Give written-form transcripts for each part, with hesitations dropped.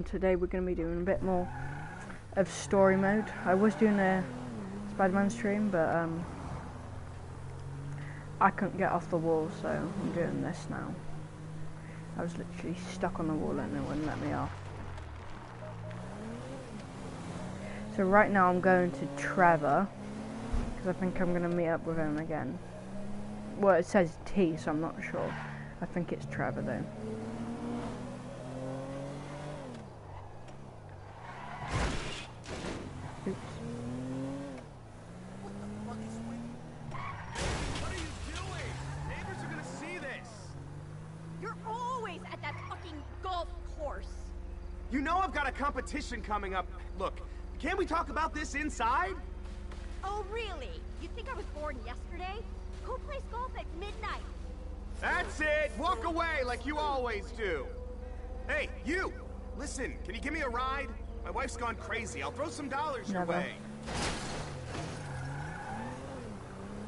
Today we're going to be doing a bit more of story mode. I was doing a Spider-Man stream, but I couldn't get off the wall, so I'm doing this now. I was literally stuck on the wall and it wouldn't let me off. So right now I'm going to Trevor, because I think I'm going to meet up with him again. Well, it says T, so I'm not sure. I think it's Trevor though. Oops. What are you doing? Neighbors are gonna see this. You're always at that fucking golf course. You know I've got a competition coming up. Look, can't we talk about this inside? Oh, really? You think I was born yesterday? Who plays golf at midnight? That's it. Walk away like you always do. Hey, you! Listen, can you give me a ride? My wife's gone crazy. I'll throw some dollars your way.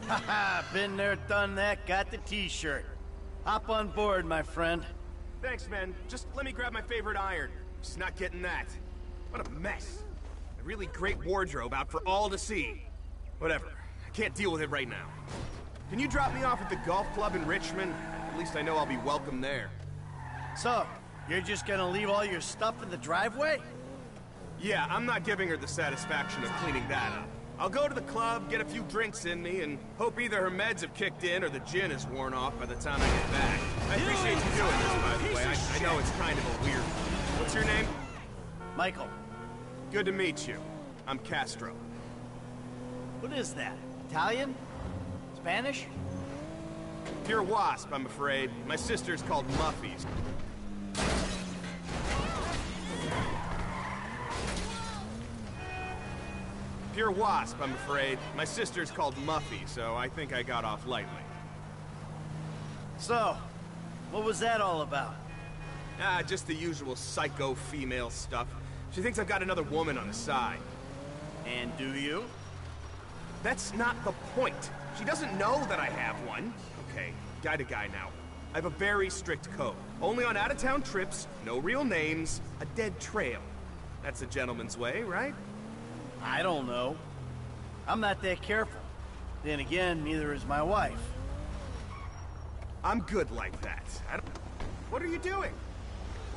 Haha, been there, done that, got the t-shirt. Hop on board, my friend. Thanks, man. Just let me grab my favorite iron. Just not getting that. What a mess. A really great wardrobe out for all to see. Whatever. I can't deal with it right now. Can you drop me off at the golf club in Richmond? At least I know I'll be welcome there. So, you're just gonna leave all your stuff in the driveway? Yeah, I'm not giving her the satisfaction of cleaning that up. I'll go to the club, get a few drinks in me, and hope either her meds have kicked in or the gin is worn off by the time I get back. I appreciate you doing this, by the way. I know it's kind of a weird... What's your name? Michael. Good to meet you. I'm Castro. What is that? Italian? Spanish? Pure wasp, I'm afraid. My sister's called Muffies. Pure wasp, I'm afraid. My sister's called Muffy, so I think I got off lightly. So, what was that all about? Ah, just the usual psycho female stuff. She thinks I've got another woman on the side. And do you? That's not the point. She doesn't know that I have one. Okay, guy to guy now. I have a very strict code. Only on out-of-town trips, no real names, a dead trail. That's a gentleman's way, right? I don't know. I'm not that careful. Then again, neither is my wife. I'm good like that. What are you doing?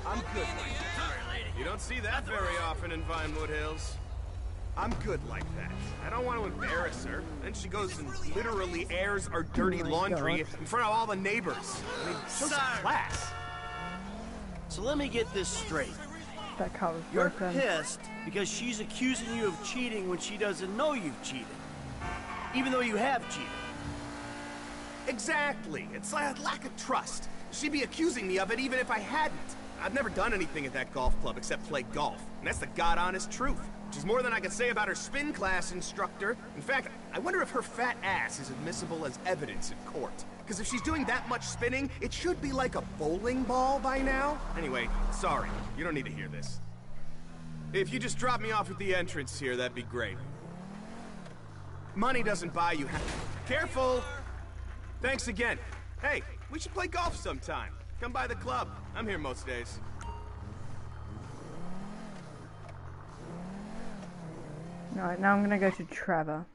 I'm good like that. You don't see that very often in Vinewood Hills. I'm good like that. I don't want to embarrass her. Then she goes and literally airs our dirty laundry in front of all the neighbors. I mean, show some class. So let me get this straight. That car was You're broken. pissed because she's accusing you of cheating when she doesn't know you've cheated. Even though you have cheated. Exactly. It's like a lack of trust. She'd be accusing me of it even if I hadn't. I've never done anything at that golf club except play golf. And that's the god-honest truth. Which is more than I could say about her spin class instructor. In fact, I wonder if her fat ass is admissible as evidence in court. Because if she's doing that much spinning, it should be like a bowling ball by now. Anyway, sorry. You don't need to hear this. If you just drop me off at the entrance here, that'd be great. Money doesn't buy you Careful! Thanks again. Hey, we should play golf sometime. Come by the club. I'm here most days. Alright, now I'm gonna go to Trevor.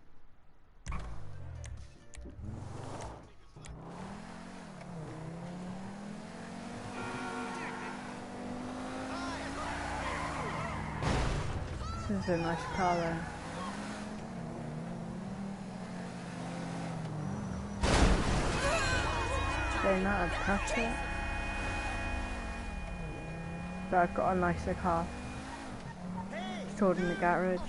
This is a nice car though. They not have touched it. But I've got a nicer car. Stored in the garage.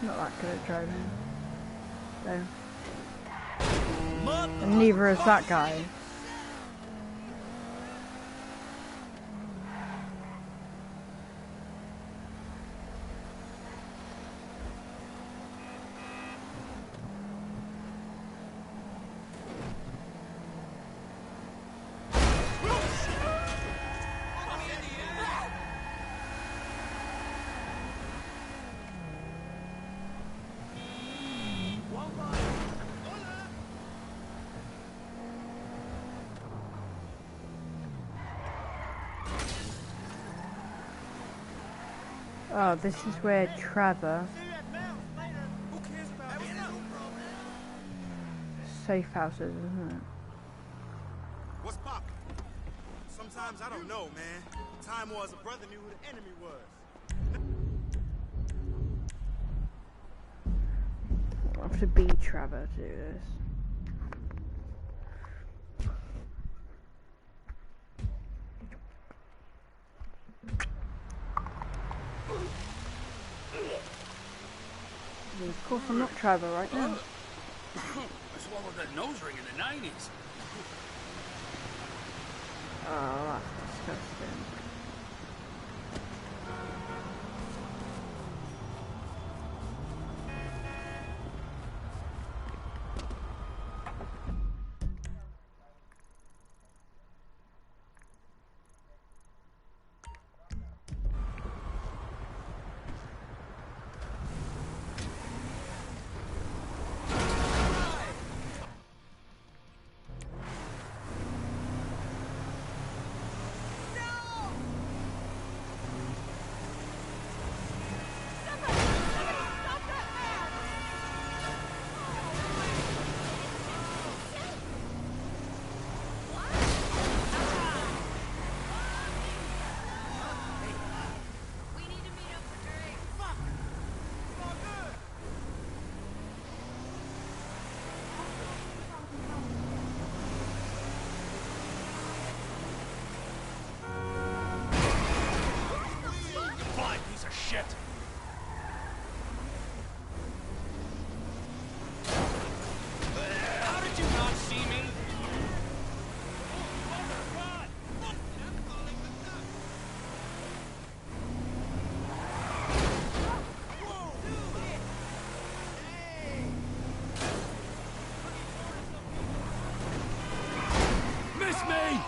Not that good at driving. So. Neither is that guy. Oh, this is where Trevor safe house is, isn't it? What's poppin'? Sometimes I don't know, man. Time was a brother knew who the enemy was. I have to be Trevor to do this. Of course, I'm not Trevor right now. I swallowed that nose ring in the 90s. Oh, that's disgusting. Shit! How did you not see me? Miss me!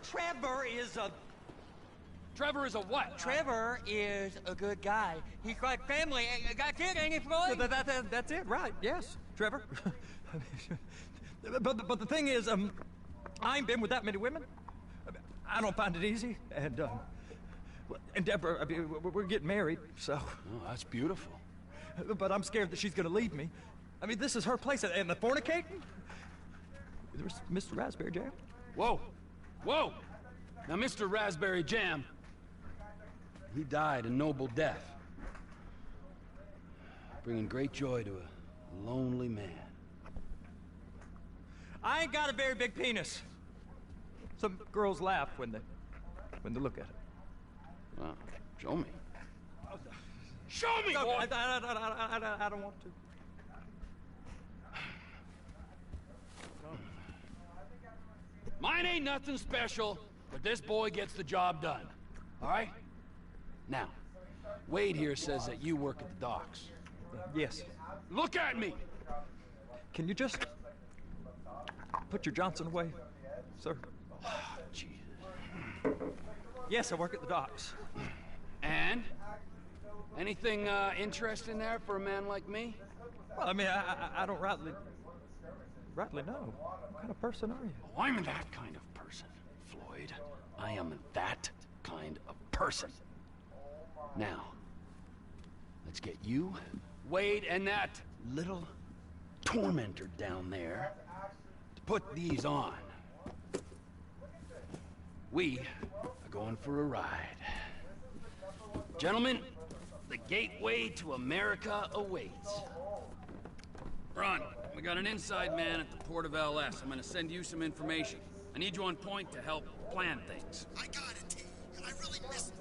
Trevor is a... Trevor is a what? Trevor is a good guy. He's like family. Got a kid, ain't he, Floyd? That's it, right? Yes, Trevor. but the thing is, I ain't been with that many women. I don't find it easy, and Deborah, I mean, we're getting married, so. Oh, that's beautiful. But I'm scared that she's gonna leave me. I mean, this is her place, and the fornicating. There's Mr. Raspberry Jam. Whoa, whoa! Now, Mr. Raspberry Jam, he died a noble death, bringing great joy to a lonely man. I ain't got a very big penis. Some girls laugh when they look at it. Well, show me. Show me, No, boy! I don't want to. Mine ain't nothing special, but this boy gets the job done. All right? Now, Wade here says that you work at the docks. Yes. Look at me! Can you just put your Johnson away, sir? Jesus. Yes, I work at the docks. And? Anything interesting there for a man like me? Well, I mean, I don't rightly rightly know. What kind of person are you? Oh, I'm that kind of person, Floyd. I am that kind of person. Now, let's get you, Wade, and that little tormentor down there to put these on. We are going for a ride. Gentlemen, the gateway to America awaits. Ron, we got an inside man at the port of LS. I'm gonna send you some information. I need you on point to help plan things. I got it, T. I really missed it.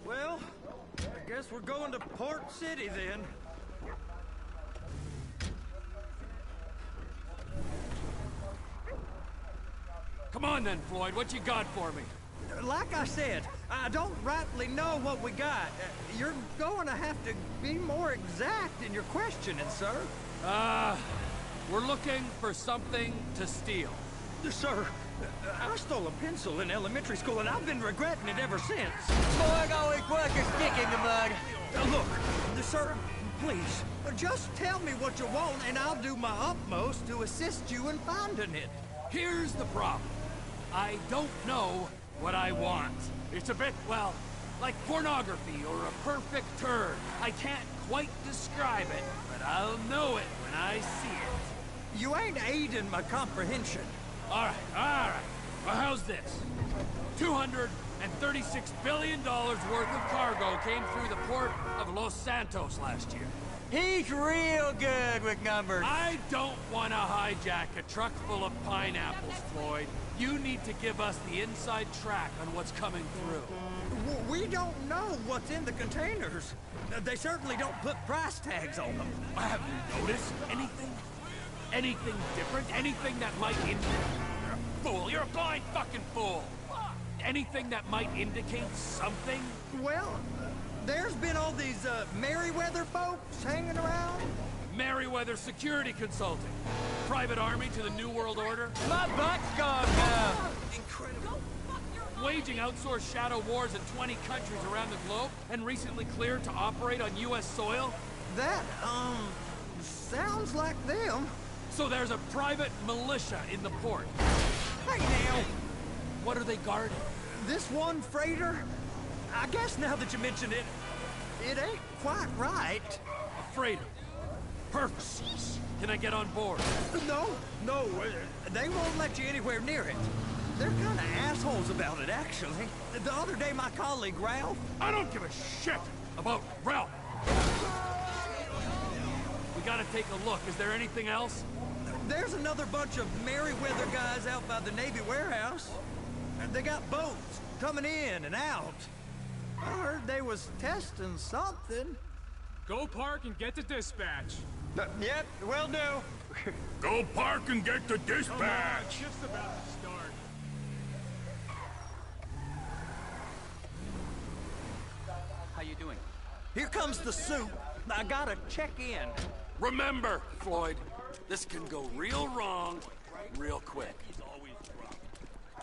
Well, I guess we're going to Port City then. Come on then, Floyd, what you got for me? Like I said, I don't rightly know what we got. You're going to have to be more exact in your questioning, sir. We're looking for something to steal. Sir, I stole a pencil in elementary school, and I've been regretting it ever since. Boy, always work a stick in the mud. Look, sir, please, just tell me what you want, and I'll do my utmost to assist you in finding it. Here's the problem. I don't know what I want. It's a bit, well, like pornography or a perfect turd. I can't quite describe it, but I'll know it when I see it. You ain't aiding my comprehension. All right. Well, how's this? $236 billion worth of cargo came through the port of Los Santos last year. He's real good with numbers. I don't want to hijack a truck full of pineapples, Floyd. You need to give us the inside track on what's coming through. We don't know what's in the containers. They certainly don't put price tags on them. Have you noticed anything? Anything different? Anything that might indicate... You're a fool! You're a blind fucking fool! Anything that might indicate something? Well, there's been all these Merryweather folks hanging around. Merryweather Security Consulting. Private army to the New World Order. My butt's gone now. Incredible. Waging outsourced shadow wars in 20 countries around the globe and recently cleared to operate on U.S. soil. That, sounds like them. So there's a private militia in the port. Hey now, What are they guarding? this one freighter, I guess now that you mention it, it ain't quite right. A freighter. Perfect. Can I get on board? No, they won't let you anywhere near it. They're kind of assholes about it, actually. The other day, my colleague, Ralph... I don't give a shit about Ralph. We gotta take a look. Is there anything else? There's another bunch of Merryweather guys out by the Navy warehouse. They got boats coming in and out. I heard they was testing something. Go park and get the dispatch. Yep, will do. Go park and get the dispatch. Just about to start. How you doing? Here comes the soup. I gotta check in. Remember, Floyd, this can go real wrong real quick. He's always drunk.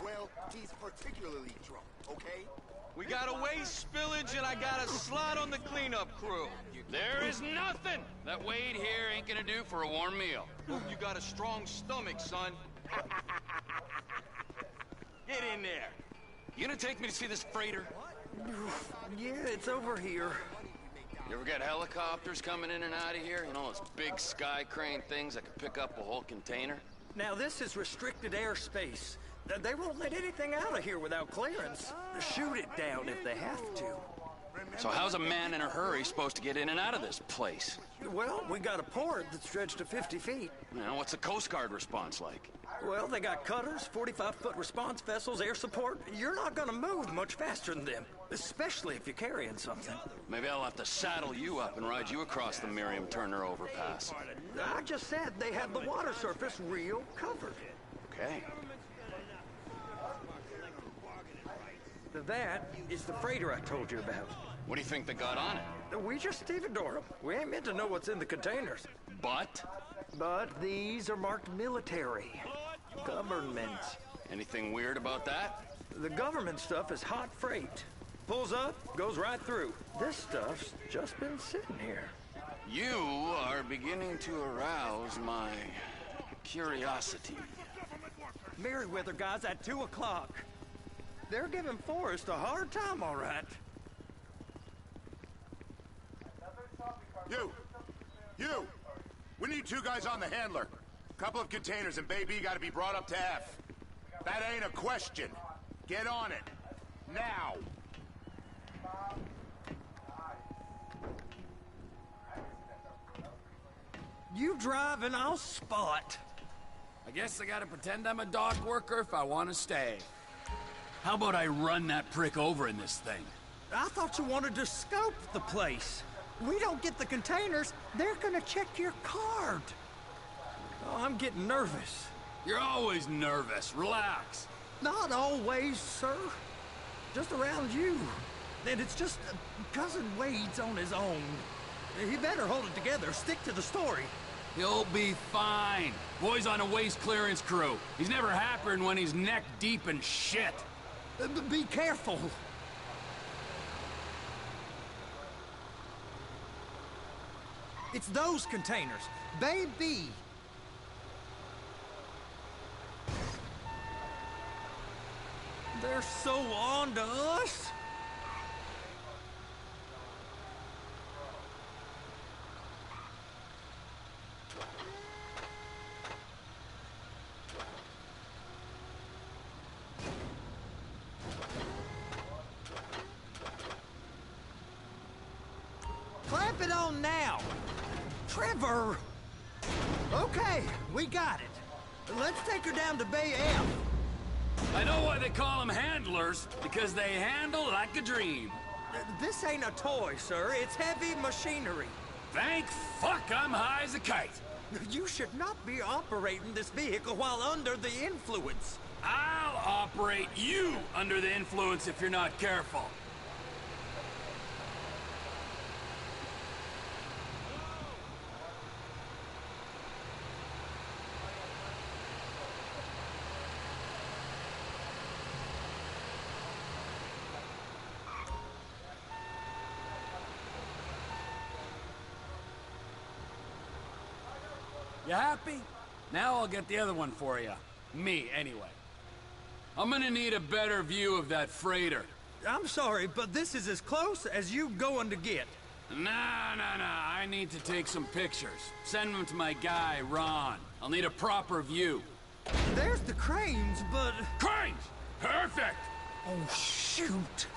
Well, he's particularly drunk, okay? We got a waste spillage and I got a slot on the cleanup crew. There is nothing that Wade here ain't gonna do for a warm meal. You got a strong stomach, son. Get in there. You gonna take me to see this freighter? Yeah, it's over here. You ever got helicopters coming in and out of here? You know, those big sky crane things that can pick up a whole container? Now, this is restricted airspace. They won't let anything out of here without clearance. Shoot it down if they have to. So how's a man in a hurry supposed to get in and out of this place? Well, we got a port that's stretched to 50 feet. You know, what's the Coast Guard response like? Well, they got cutters, 45-foot response vessels, air support. You're not gonna move much faster than them, especially if you're carrying something. Maybe I'll have to saddle you up and ride you across the Miriam Turner overpass. I just said they had the water surface real covered. Okay. That is the freighter I told you about. What do you think they got on it? We just stevedore them. We ain't meant to know what's in the containers. But? But these are marked military. Government. Anything weird about that? The government stuff is hot freight. Pulls up, goes right through. This stuff's just been sitting here. You are beginning to arouse my curiosity. Merriweather guys at 2 o'clock. They're giving Forrest a hard time, all right. You! We need 2 guys on the handler. Couple of containers and Bay B gotta be brought up to F. That ain't a question. Get on it. Now! You drive and I'll spot. I guess I gotta pretend I'm a dock worker if I want to stay. How about I run that prick over in this thing? I thought you wanted to scope the place. We don't get the containers, they're gonna check your card. Oh, I'm getting nervous. You're always nervous. Relax. Not always, sir. Just around you. And it's just Cousin Wade's on his own. He better hold it together, stick to the story. He'll be fine. Boy's on a waste clearance crew. He's never happier than when he's neck deep in shit. Be careful. It's those containers. Baby. They're so on to us. Clamp it on now. Trevor! Okay, we got it. Let's take her down to Bay F. I know why they call them handlers, because they handle like a dream. This ain't a toy, sir. It's heavy machinery. Thank fuck I'm high as a kite. You should not be operating this vehicle while under the influence. I'll operate you under the influence if you're not careful. You happy? Now I'll get the other one for you. Me, anyway. I'm gonna need a better view of that freighter. I'm sorry, but this is as close as you going to get. Nah. I need to take some pictures. Send them to my guy, Ron. I'll need a proper view. There's the cranes, but... Cranes! Perfect! Oh, shoot.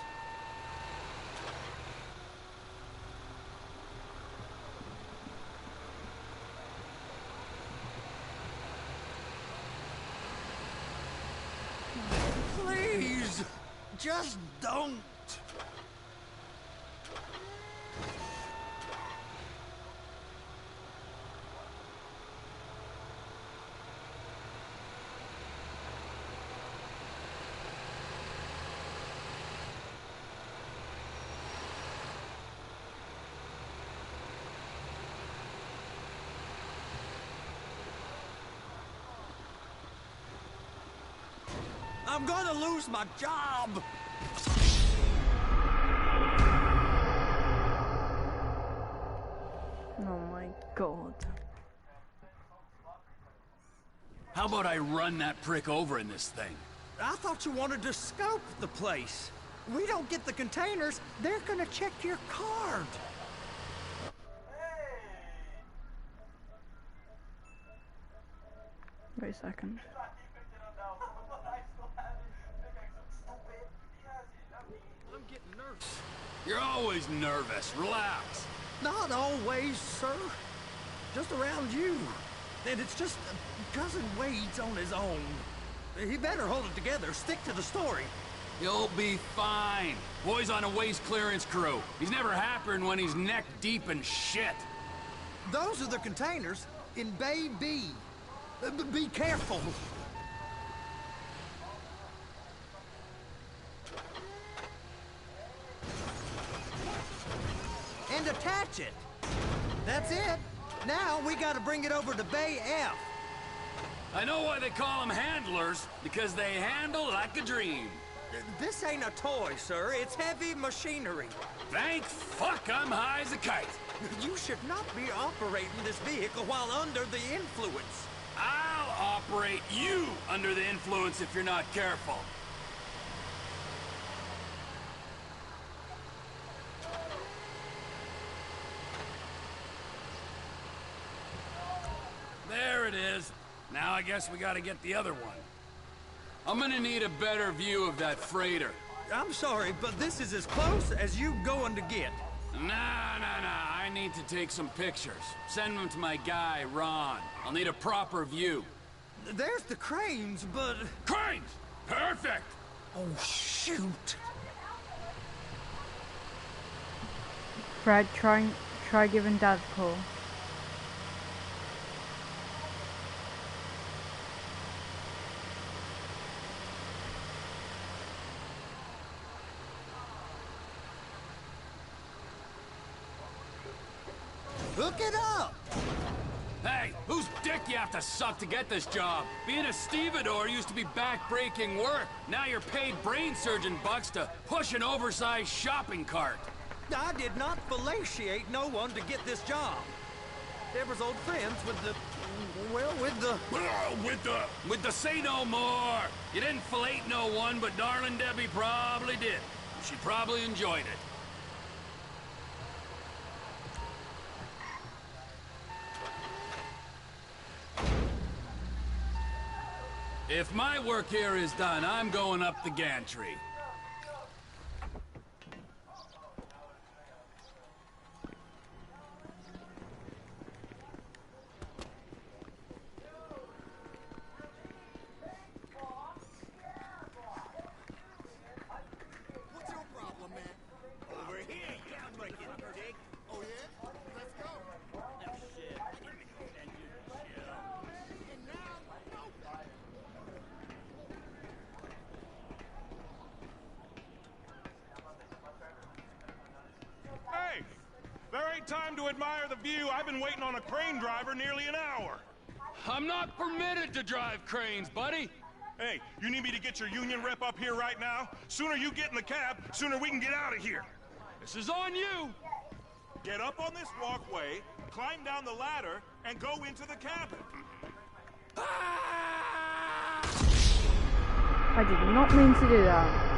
Please, just don't. I'm gonna lose my job! Oh my god. How about I run that prick over in this thing? I thought you wanted to scope the place. We don't get the containers, they're gonna check your card. Wait a second. I'm getting nervous. You're always nervous. Relax. Not always, sir. Just around you. And it's just Cousin Wade's on his own. He better hold it together, stick to the story. You'll be fine. Boy's on a waste clearance crew. He's never happier than when he's neck deep in shit. Those are the containers in Bay B. Be careful. And attach it. That's it. Now we gotta bring it over to Bay F. I know why they call them handlers, because they handle like a dream. This ain't a toy, sir. It's heavy machinery. Thank fuck I'm high as a kite. You should not be operating this vehicle while under the influence. I'll operate you under the influence if you're not careful. There it is. Now I guess we gotta get the other one. I'm gonna need a better view of that freighter. I'm sorry, but this is as close as you going to get. Nah. I need to take some pictures. Send them to my guy, Ron. I'll need a proper view. There's the cranes, but... Cranes! Perfect! Oh, shoot. Fred, try giving Dad a call. Hook it up! Hey, whose dick you have to suck to get this job? Being a stevedore used to be back-breaking work. Now you're paid brain surgeon bucks to push an oversized shopping cart. I did not fellatiate no one to get this job. Deborah's old friends with the... well, with the... With the say no more. You didn't fillet no one, but darling Debbie probably did. She probably enjoyed it. If my work here is done, I'm going up the gantry. What's your problem, man? Over here, sounds like it, Dick. Oh, yeah? Let's go. No shit. Give me that chill. And now, no. Hey! There ain't time to admire the view. I've been waiting on a crane driver nearly an hour. I'm not permitted to drive cranes, buddy. Hey, you need me to get your union rep up here right now? Sooner you get in the cab, sooner we can get out of here. This is on you. Get up on this walkway, climb down the ladder, and go into the cabin. I did not mean to do that.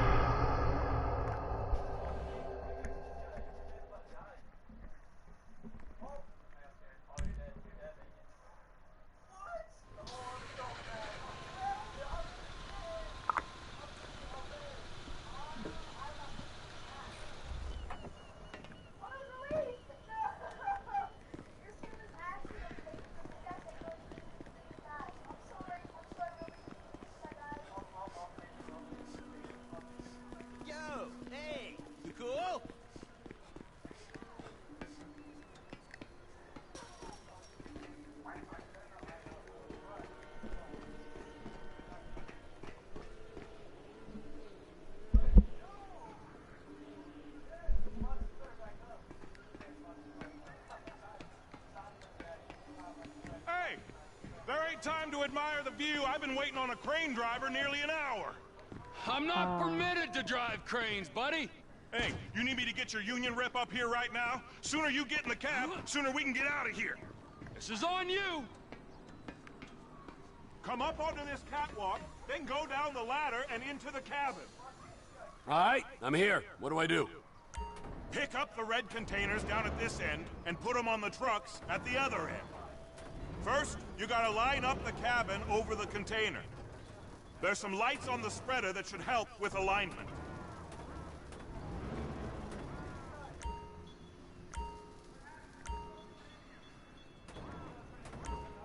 Yo, hey, you cool? Hey! There ain't time to admire the view. I've been waiting on a crane driver nearly an hour. I'm not permitted to drive cranes, buddy. Hey, you need me to get your union rep up here right now? Sooner you get in the cab, sooner we can get out of here. This is on you. Come up onto this catwalk, then go down the ladder and into the cabin. All right, I'm here. What do I do? Pick up the red containers down at this end and put them on the trucks at the other end. First, you gotta line up the cabin over the container. There's some lights on the spreader that should help with alignment.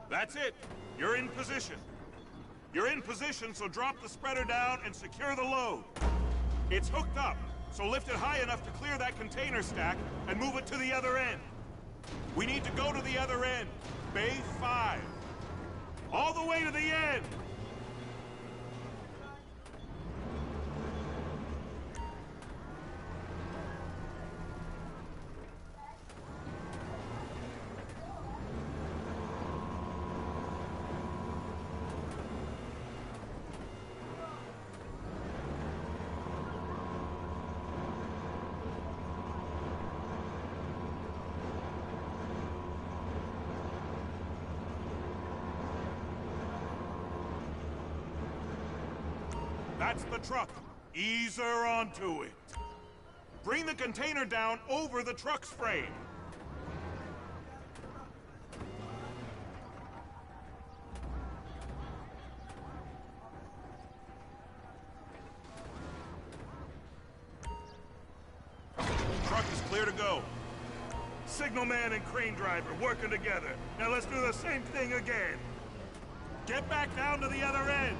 That's it. You're in position. You're in position, so drop the spreader down and secure the load. It's hooked up, so lift it high enough to clear that container stack and move it to the other end. We need to go to the other end. Bay 5. All the way to the end! That's the truck. Ease her onto it. Bring the container down over the truck's frame. Truck is clear to go. Signalman and crane driver working together. Now let's do the same thing again. Get back down to the other end.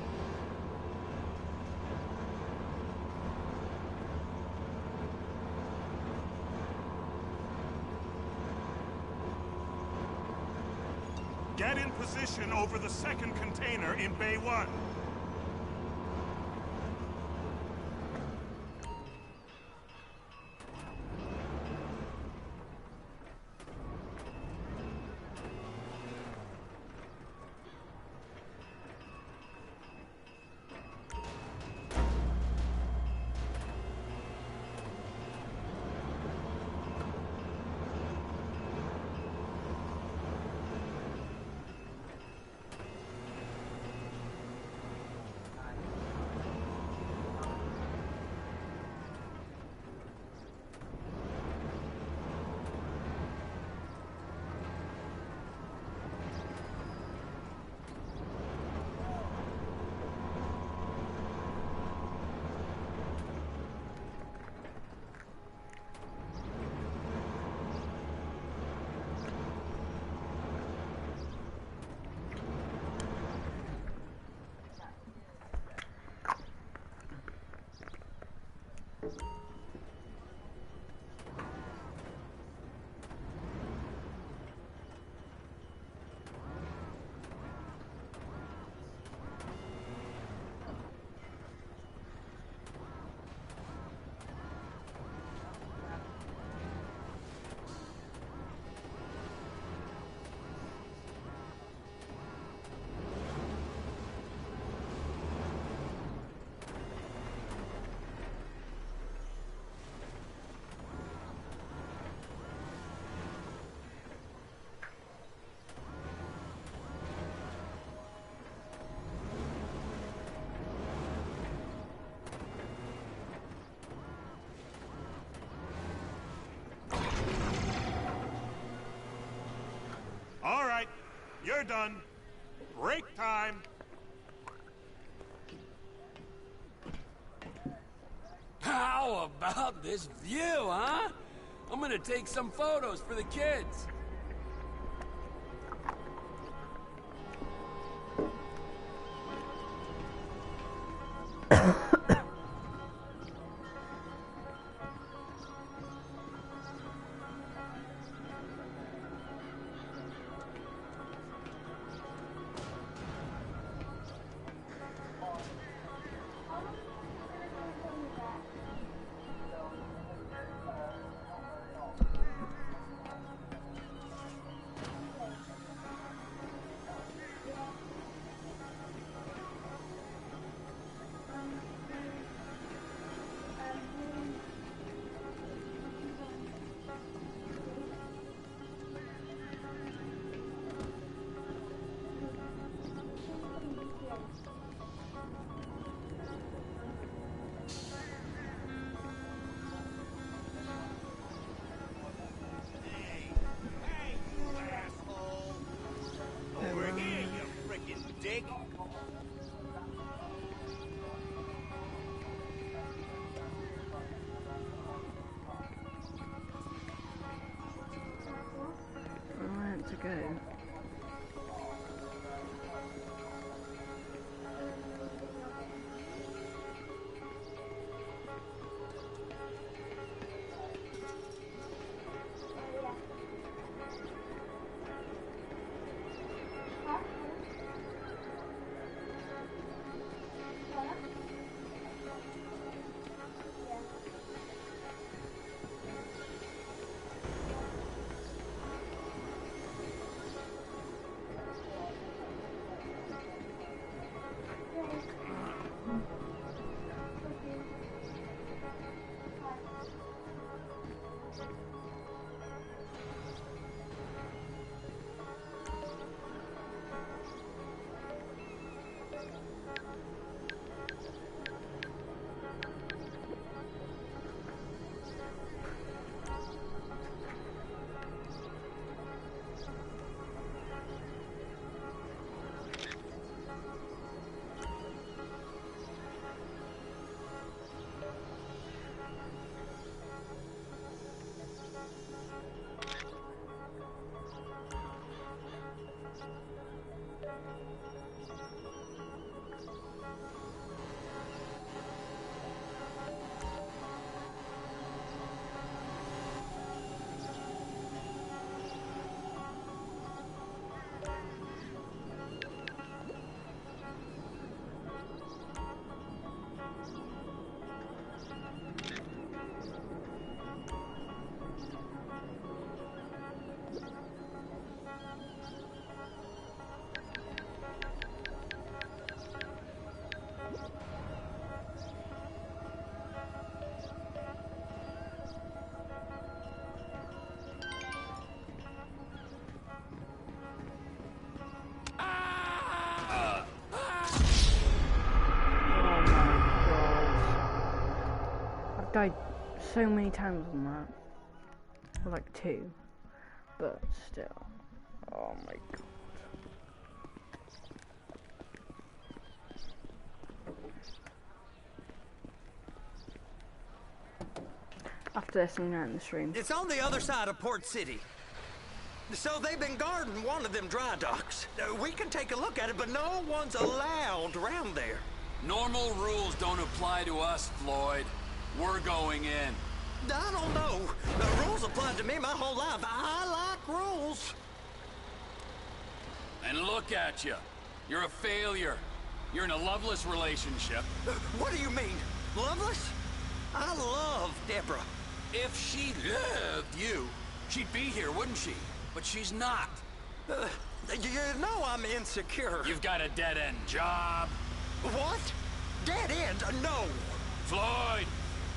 Get in position over the second container in Bay 1. All right, you're done. Break time. How about this view, huh? I'm gonna take some photos for the kids. To go. Died so many times on that. Well, like 2. But still. Oh my god. After this, I'm gonna end the stream. It's on the other side of Port City. So they've been guarding one of them dry docks. We can take a look at it, but no one's allowed around there. Normal rules don't apply to us, Floyd. We're going in. I don't know. The rules applied to me my whole life. I like rules. And look at you. You're a failure. You're in a loveless relationship. What do you mean? Loveless? I love Deborah. If she loved you, she'd be here, wouldn't she? But she's not. You know I'm insecure. You've got a dead-end job. What? Dead end? No. Floyd,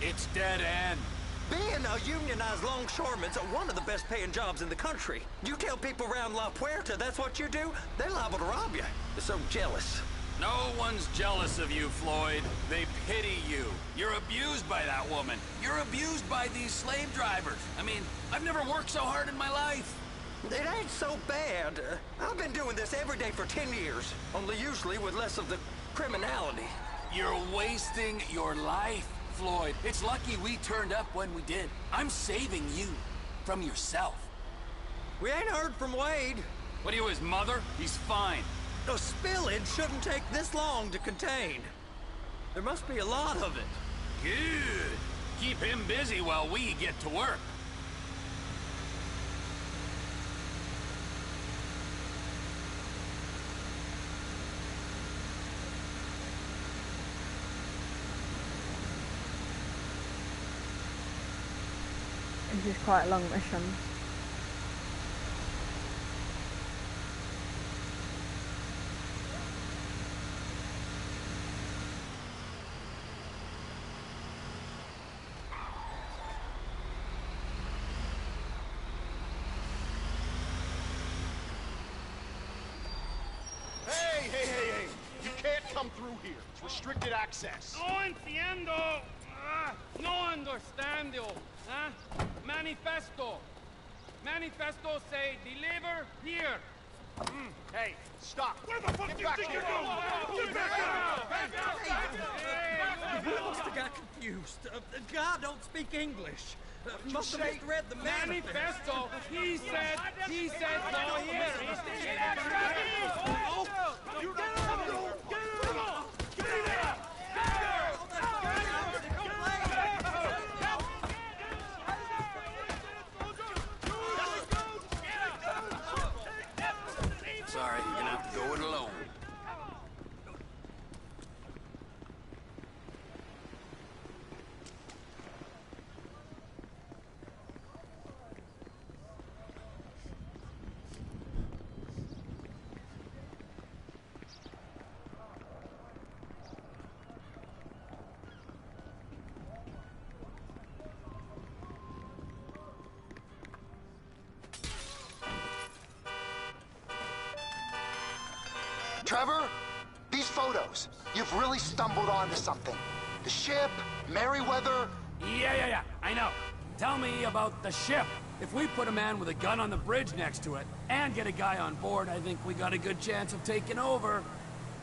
it's dead end. Being a unionized longshoreman's one of the best paying jobs in the country. You tell people around La Puerta that's what you do, they're liable to rob you. They're so jealous. No one's jealous of you, Floyd. They pity you. You're abused by that woman. You're abused by these slave drivers. I mean, I've never worked so hard in my life. It ain't so bad. I've been doing this every day for 10 years, only usually with less of the criminality. You're wasting your life, Floyd. It's lucky we turned up when we did. I'm saving you from yourself. We ain't heard from Wade. What are you, his mother? He's fine. A spillage shouldn't take this long to contain. There must be a lot of it. Good. Keep him busy while we get to work. This is quite a long mission. Hey! You can't come through here. It's restricted access. No entiendo. No understando. Manifesto. Manifesto say deliver here. Hey, stop. Where the fuck do you think you're going? You must have got confused. God don't speak English. Must have misread the manifesto. He said go here. You get in there! Sorry, you're gonna have to go it alone. Trevor, these photos, you've really stumbled onto something. The ship, Merryweather. Yeah, I know. Tell me about the ship. If we put a man with a gun on the bridge next to it and get a guy on board, I think we got a good chance of taking over.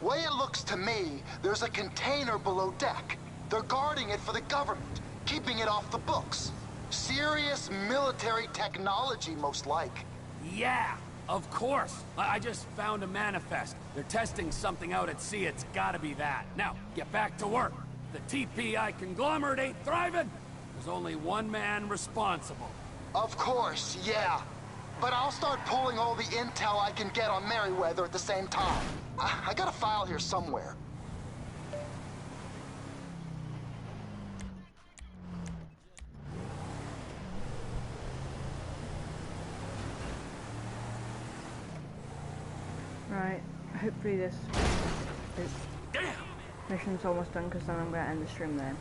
Way it looks to me, there's a container below deck. They're guarding it for the government, keeping it off the books. Serious military technology, most like. Yeah, Of course! I just found a manifest. They're testing something out at sea. It's gotta be that. Now, get back to work. The TPI conglomerate ain't thriving. There's only one man responsible. Of course, yeah. But I'll start pulling all the intel I can get on Merryweather at the same time. I got a file here somewhere. Right, hopefully this mission's almost done, because then I'm going to end the stream there.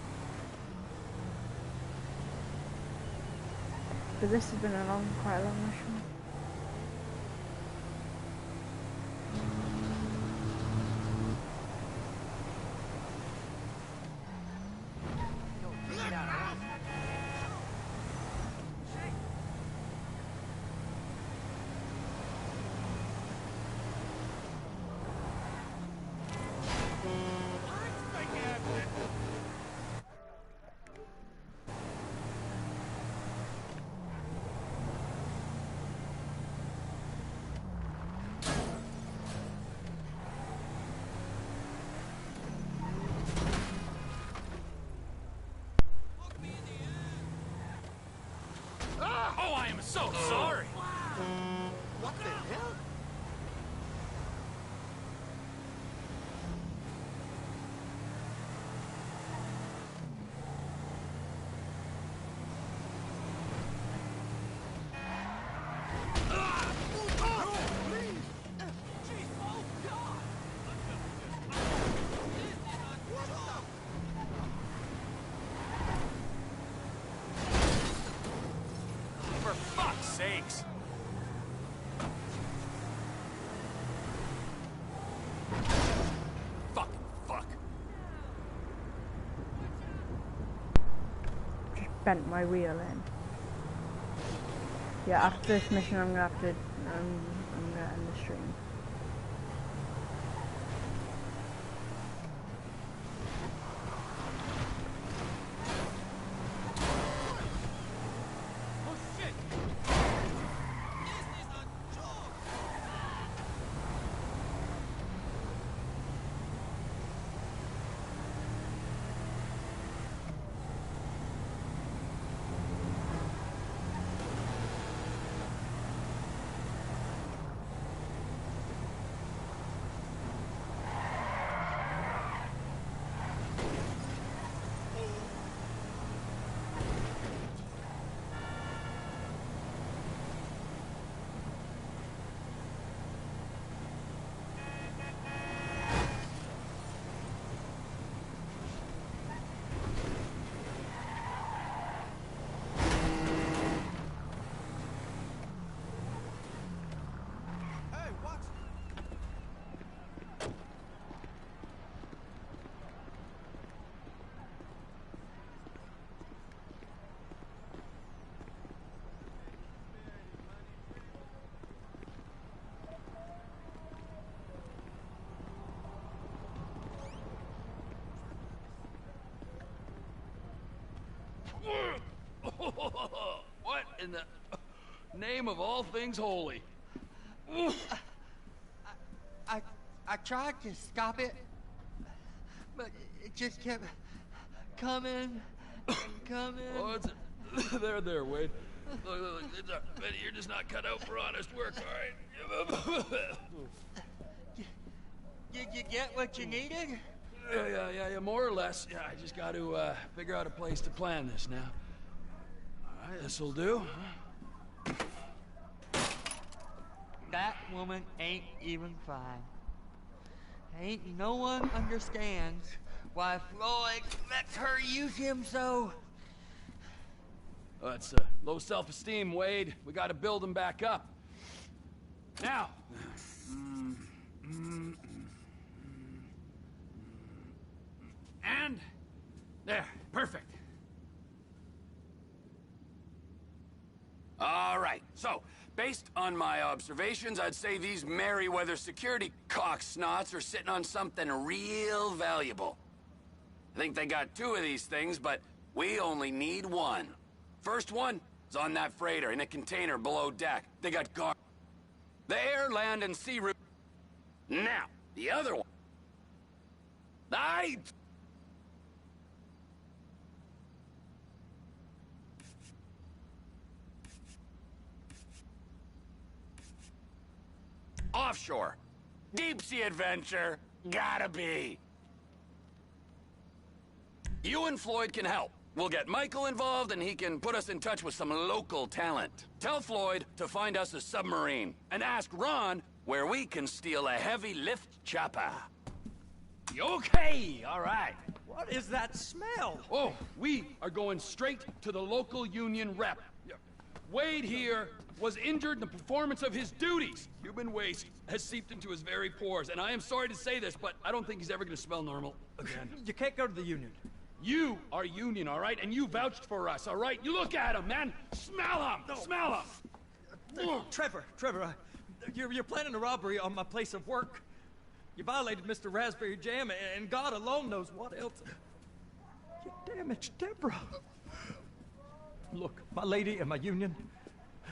But this has been quite a long mission. Oh, I am so sorry! What the hell? For fuck's sakes! Fucking fuck. Just bent my wheel in. Yeah, after this mission I'm gonna have to I'm gonna end the stream. What in the name of all things holy? I tried to stop it, but it just kept coming and coming. Oh, there, Wade. Look, Betty, you're just not cut out for honest work, all right? Did you get what you needed? Yeah, more or less. Yeah, I just got to figure out a place to plan this now. All right, this'll do. That woman ain't even fine. Ain't no one understands why Floyd lets her use him so. That's low self-esteem, Wade. We got to build him back up. Now. And there, perfect. All right, so based on my observations, I'd say these Merryweather security cocksnots are sitting on something real valuable. I think they got 2 of these things, but we only need 1. First one is on that freighter in a container below deck. They got guard. The air, land, and sea route. Now, the other one. Offshore. Deep sea adventure. Gotta be. You and Floyd can help. We'll get Michael involved and he can put us in touch with some local talent. Tell Floyd to find us a submarine and ask Ron where we can steal a heavy lift chopper. Okay, all right. What is that smell? Oh, we are going straight to the local union rep. Wade here was injured in the performance of his duties. Human waste has seeped into his very pores, and I am sorry to say this, but I don't think he's ever going to smell normal again. You can't go to the union. You are union, all right? And you vouched for us, all right? You look at him, man. Smell him. No. Smell him. Trevor, you're planning a robbery on my place of work. You violated Mr. Raspberry Jam, and God alone knows what else. You damaged Deborah. Look, my lady and my union,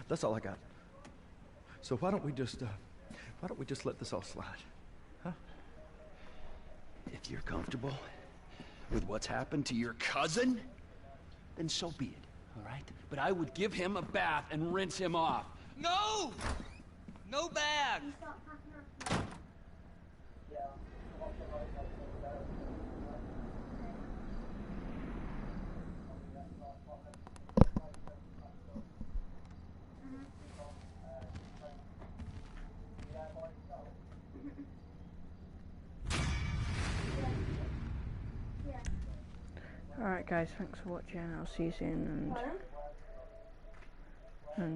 that's all I got. So why don't we just let this all slide, huh? If you're comfortable with what's happened to your cousin, then so be it, all right? But I would give him a bath and rinse him off. No! No bag! Alright guys, thanks for watching. I'll see you soon and